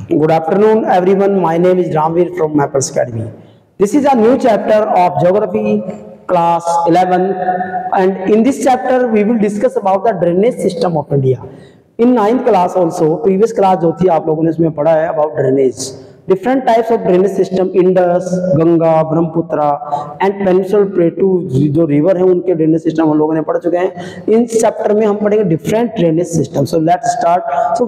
Good afternoon, everyone. My name is Ramveer from Maples Academy. This is a new chapter of Geography, class 11, and in this chapter we will discuss about the drainage system of India. In 9th class also, previous class जो थी आप लोगों ने इसमें पढ़ा है about drainage. Different types of drainage system, Indus, Ganga, Brahmaputra and peninsular प्लेटू जो river है उनके ड्रेनेज सिस्टम हम लोगों ने पढ़ चुके हैं. इन चैप्टर में हम पढ़ेंगे different drainage system. So let's start. So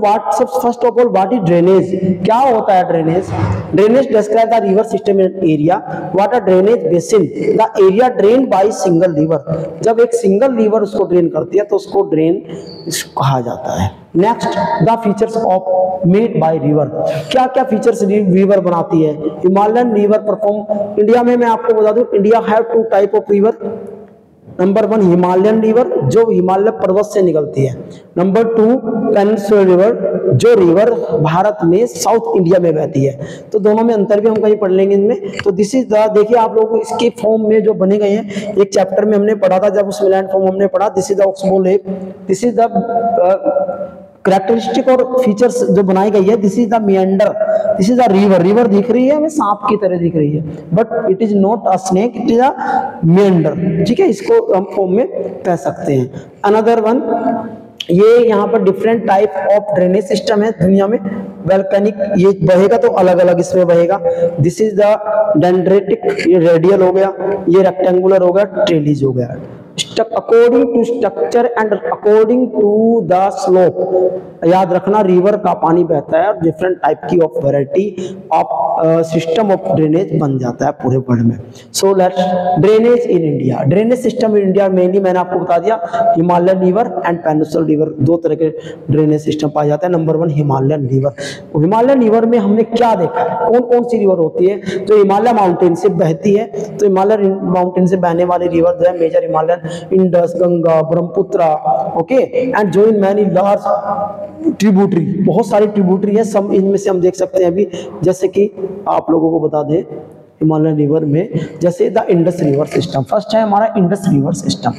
first of all what is drainage? क्या होता है drainage? Drainage describe the river system in area. What are drainage basin? The area drain by single river. जब एक single river उसको drain करती है तो उसको ड्रेन कहा जाता है. Next, the features of made by river. क्या क्या फीचर्स रिवर बनाती है? Himalayan river perform. इंडिया में मैं आपको बता दूं, India have two type of river. Number 1 Himalayan river जो हिमालय पर्वत से निकलती है. नंबर 2 पेनिनसुलर रिवर जो रिवर भारत में साउथ इंडिया में बहती है. तो दोनों में अंतर भी हम कहीं पढ़ लेंगे इनमें. तो दिस इज द, देखिए आप लोग इसके फॉर्म में जो बने गए हैं, एक चैप्टर में हमने पढ़ा था जब उसमें लैंड फॉर्म हमने पढ़ा. This is the oxbow lake. This is the characteristic और फीचर्स जो बनाई गई है. This is the meander. This is the river. River दिख रही है हमें सांप की तरह दिख रही है, but it is not a snake, it is a meander. ठीक है, इसको हम फॉर्म में कह सकते हैं. अनदर वन, ये यहाँ पर different type of drainage system है दुनिया में. वोल्केनिक, ये बहेगा तो अलग अलग इसमें बहेगा. दिस इज द डेंड्रेटिक, ये रेडियल हो गया, ये रेक्टेंगुलर हो गया, ट्रेलिज हो गया. According to structure and according to the slope. याद रखना, रिवर का पानी बहता है और डिफरेंट टाइप की of variety of system of drainage बन जाता है पूरे वर्ल्ड में. So let's drainage in India. Drainage system in India mainly मैंने आपको बता दिया, Himalayan river and peninsular river, दो तरह के ड्रेनेज सिस्टम पाए जाते हैं. Number 1 Himalayan river. Himalayan river में हमने क्या देखा है? कौन कौन सी रिवर होती है जो हिमालय माउंटेन से बहती है? तो हिमालय माउंटेन से बहने वाली रिवर जो है major Himalayan, Indus, Ganga, Brahmaputra. Okay, and join many large tributary. बहुत सारी ट्रिब्यूटरी है, सब इनमें से हम देख सकते हैं अभी. जैसे कि आप लोगों को बता दें, हिमालयन रिवर में जैसे the Indus river system. First है हमारा Indus river system.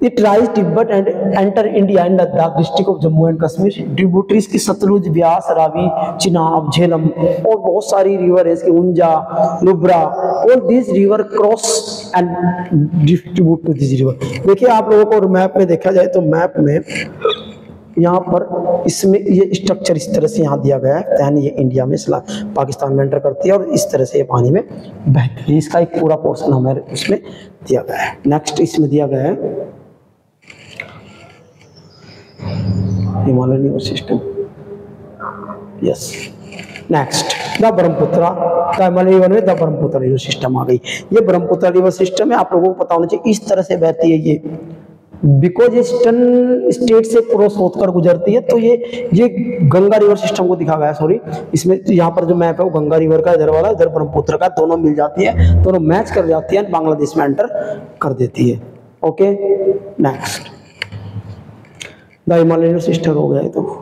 It rise Tibet and enter India and Ladakh district of Jammu and Kashmir. Tributaries की सतलुज, ब्यास, रावी, चिनाब, झेलम और बहुत सारी रिवर है इसकी, उंजा, Nubra. All this river cross and distribute to this river. देखिए आप लोगों को मैप में देखा जाए तो मैप में यहाँ पर इसमें ये स्ट्रक्चर इस तरह से यहाँ दिया गया है. यानी ये इंडिया में पाकिस्तान में एंटर करती है और इस तरह से ये पानी में बहती है. इसका एक पूरा पोर्शन हमें उसमें दिया गया है. नेक्स्ट इसमें दिया गया है Himalayan river system. Yes, next the Brahmaputra. The Himalayan river में द ब्रह्मपुत्र रिवर सिस्टम आ गई. ये ब्रह्मपुत्र रिवर सिस्टम है, आप लोगों को पता होना चाहिए. इस तरह से बहती है ये, बिकॉज ईस्टर्न स्टेट से क्रॉस होकर गुजरती है. तो ये गंगा रिवर सिस्टम को दिखा गया है. सॉरी, इसमें यहाँ पर जो मैप है वो गंगा रिवर का इधर वाला, इधर ब्रह्मपुत्र का, दोनों मिल जाती है, दोनों मैच कर जाती है, बांग्लादेश में एंटर कर देती है. Okay, next the Himalayan system हो गया. तो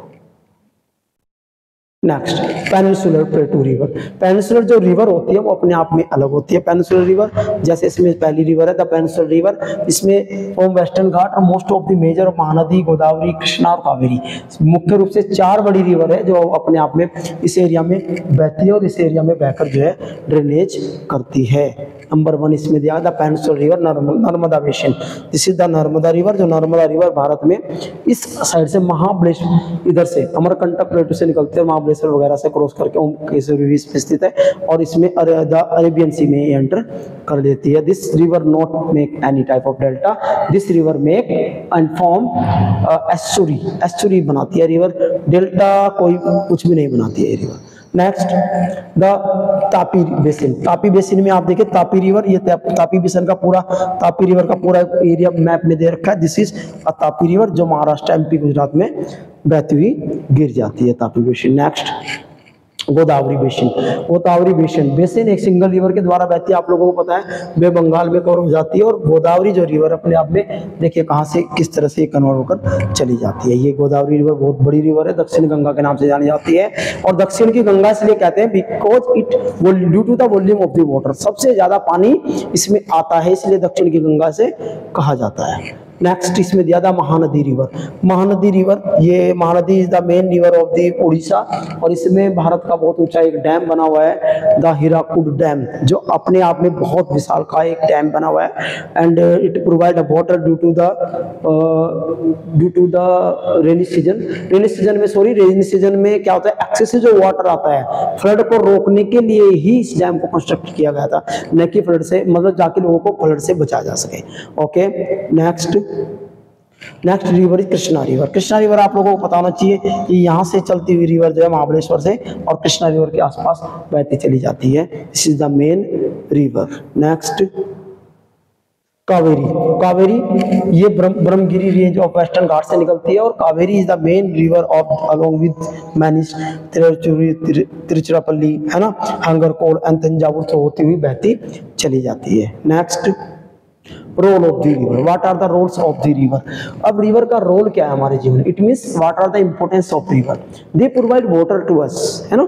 नेक्स्ट पेनिनसुलर प्लेटू रिवर. पेनिनसुलर जो रिवर होती है वो अपने आप में अलग होती है. पेनिनसुलर रिवर जैसे इसमें पहली रिवर है द पेनिनसुलर रिवर. इसमें फ्रॉम वेस्टर्न घाट और most of the major Mahanadi, Godavari, Krishna और कावेरी. मुख्य रूप से 4 बड़ी रिवर है जो अपने आप में इस एरिया में बहती है और इस एरिया में बहकर जो है ड्रेनेज करती है. नंबर 1 इसमें दिया the peninsular river Narmada basin. This is the Narmada river. जो नर्मदा रिवर भारत में इस साइड से महाबलेश्वर, इधर से अमरकंटक प्लेटू से निकलते हैं, महाबलेश्वर वगैरह से क्रॉस करके ओमकेश्वर में स्थित है और इसमें द अरेबियन सी में एंटर कर देती है. This river not make any type of delta. This river make and form estuary. Estuary बनाती है रिवर, डेल्टा कोई कुछ भी नहीं बनाती है river. Next the Tapi basin. Tapi basin में आप देखिए तापी रिवर, ये तापी बेसिन का पूरा, तापी रिवर का पूरा एरिया मैप में दे रखा है. This is a Tapi river जो महाराष्ट्र, एमपी, गुजरात में बहती हुई गिर जाती है Tapi basin. Next Godavari basin. Godavari basin एक सिंगल रिवर के द्वारा बहती है. आप लोगों को पता है वे बंगाल में कवर हो जाती है और गोदावरी जो रिवर अपने आप में देखिए कहां से किस तरह से कन्वर्ट होकर चली जाती है. ये गोदावरी रिवर बहुत बड़ी रिवर है, दक्षिण गंगा के नाम से जानी जाती है. और दक्षिण की गंगा इसलिए कहते हैं because it due to the volume of the water. सबसे ज्यादा पानी इसमें आता है इसलिए दक्षिण की गंगा से कहा जाता है. नेक्स्ट इसमें दिया था महानदी रिवर। महानदी रिवर, ये Mahanadi is the main river of the Orissa, और इसमें भारत का बहुत ऊंचा एक डैम बना हुआ है, द हीराकुड डैम, जो अपने आप में बहुत विशाल का एक डैम बना हुआ है। And it provide a water due to the rainy season. Rainy season में क्या होता है, एक्सेसिव जो वाटर आता है, फ्लड को रोकने के लिए ही इस डैम को कंस्ट्रक्ट किया गया था, न कि फ्लड से, मतलब जाके लोगों को फ्लड से बचाया जा सके। Okay, next river is Krishna river. Krishna river आप लोगों को पता होना चाहिए कि यहाँ से चलती हुई रिवर जो है महाबलेश्वर से और कृष्णा रिवर के आसपास बहती चली जाती है। This is the main river. Next Kaveri. Kaveri ये Brahmagiri range of western Ghat से निकलती है, और Kaveri is the main river of along with मैनिस, तिरुचिरापल्ली, है ना, हंगरकोड एंड तंजावुर से होती हुई बहती चली जाती है। Next role of the river. What are the roles of the river. अब रिवर का रोल क्या है हमारे जीवन में? It means what are the importance of river. They provide water to us, है ना,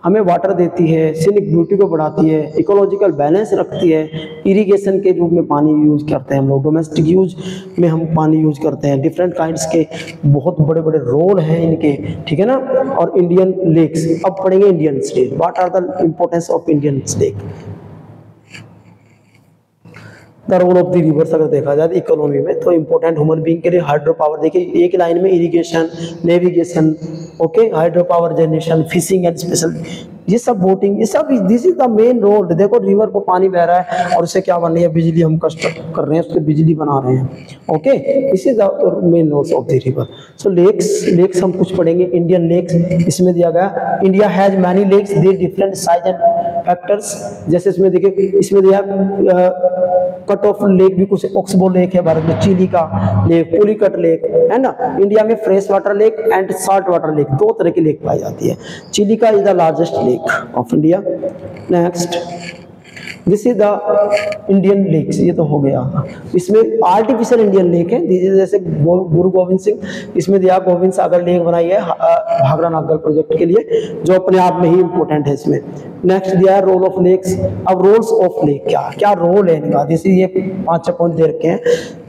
हमें वाटर देती है, सीनिक ब्यूटी को बढ़ाती है, इकोलॉजिकल बैलेंस रखती है, इरिगेशन के रूप में पानी यूज करते हैं हम लोग, डोमेस्टिक यूज में हम पानी यूज करते हैं, डिफरेंट काइंड्स के बहुत बड़े बड़े रोल हैं इनके, ठीक है ना। और इंडियन लेक्स, अब पढ़ेंगे Indian lake. What are the importance of Indian lake. The role of the rivers अगर देखा जाए इकोनॉमी में, तो इंपॉर्टेंट ह्यूमन बीइंग के लिए हाइड्रो पावर, देखिए एक लाइन में irrigation, navigation, okay, hydro power generation, fishing and special, ये सब बोटिंग, ये सब, this is the main role. देखो रिवर को पानी बह रहा है और उससे क्या बन रही है, बिजली हम कंस्ट्रक्ट कर रहे हैं, उससे बिजली बना रहे हैं। Okay, this is the main roles of the river. So lakes हम कुछ पढ़ेंगे। इंडियन लेक्स इसमें दिया गया, India has many lakes, they different size and factors. जैसे इसमें देखिए, इसमें दिया कट ऑफ लेक भी कुछ, ऑक्सबो लेक है भारत में, चिली का लेक, पुलिकट लेक, है ना। इंडिया में fresh water lake and salt water lake, दो तरह की लेक पाई जाती है। Chilika is the largest lake of India. Next, this is the Indian lakes, ये तो हो गया। इसमें आर्टिफिशियल इंडियन लेक है, जैसे गुरु गोविंद सिंह, इसमें दिया गोविंद सागर लेक बनाई है भाखरा नागल प्रोजेक्ट के लिए, जो अपने आप में ही इंपॉर्टेंट है इसमें। नेक्स्ट दिया है रोल ऑफ लेक्स। अब रोल्स ऑफ लेक क्या रोल है इनका, जैसे ये 5-6 पॉइंट दे रखे हैं।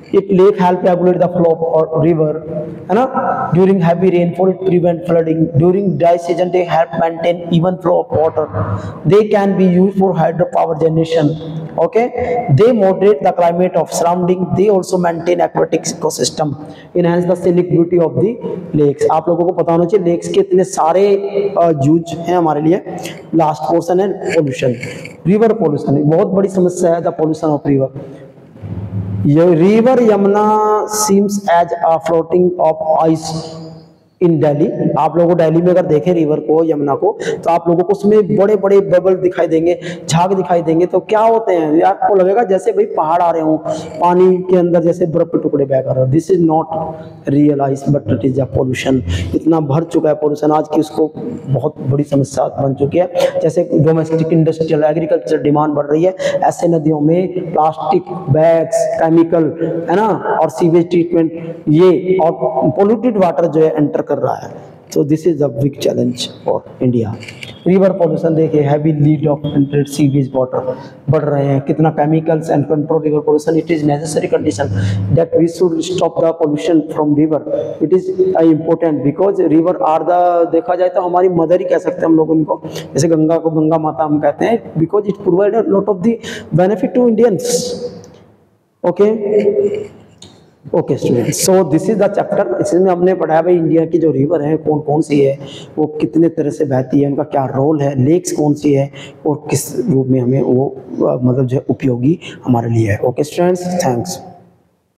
It lake help regulate the flow of river, है ना। During heavy rainfall it prevent flooding. During dry season they help maintain even flow of water. They can be used for hydropower generation. Okay, they moderate the climate of surrounding. They also maintain aquatic ecosystem. Enhance the scenic beauty of the lakes. आप लोगों को पता होना चाहिए lakes के इतने सारे use हैं हमारे लिए। लास्ट पोर्शन है पोल्यूशन, रिवर पोल्यूशन, बहुत बड़ी समस्या है the pollution of river. River Yamuna seems as a floating of ice in Delhi. आप लोगों को दिल्ली में अगर देखें रिवर को, यमुना को, तो आप लोगों को उसमें बड़े बड़े बबल दिखाई देंगे, झाग दिखाई देंगे। तो क्या होते हैं, आपको लगेगा जैसे भाई पहाड़ आ रहे हो पानी के अंदर, जैसे बर्फ के टुकड़े बह कर। This is not real ice but it is a pollution. इतना भर चुका है पोल्यूशन आज की, उसको बहुत बड़ी समस्या बन चुकी है। जैसे डोमेस्टिक इंडस्ट्रियल एग्रीकल्चर डिमांड बढ़ रही है, ऐसे नदियों में प्लास्टिक बैग्स, केमिकल, है ना, और सीवेज ट्रीटमेंट, ये और पोल्यूटेड वाटर जो है एंटर कर रहा है। तो this is a big challenge for India. River pollution देखिए, heavy lead of sewage water बढ़ रहे हैं, कितना chemicals and control river pollution. It is necessary condition that we should stop the pollution from river. It is important because river are the, देखा जाए तो हमारी mother ही कह सकते हैं हम लोग उनको, जैसे गंगा को गंगा माता हम कहते हैं, because it provide a lot of the benefit to Indians. Okay students, so this is the chapter. इसमें हमने पढ़ाया भाई इंडिया की जो रिवर है कौन कौन सी है, वो कितने तरह से बहती है, उनका क्या रोल है, लेक्स कौन सी है और किस रूप में हमें वो मतलब जो है उपयोगी हमारे लिए है। Okay students, thanks.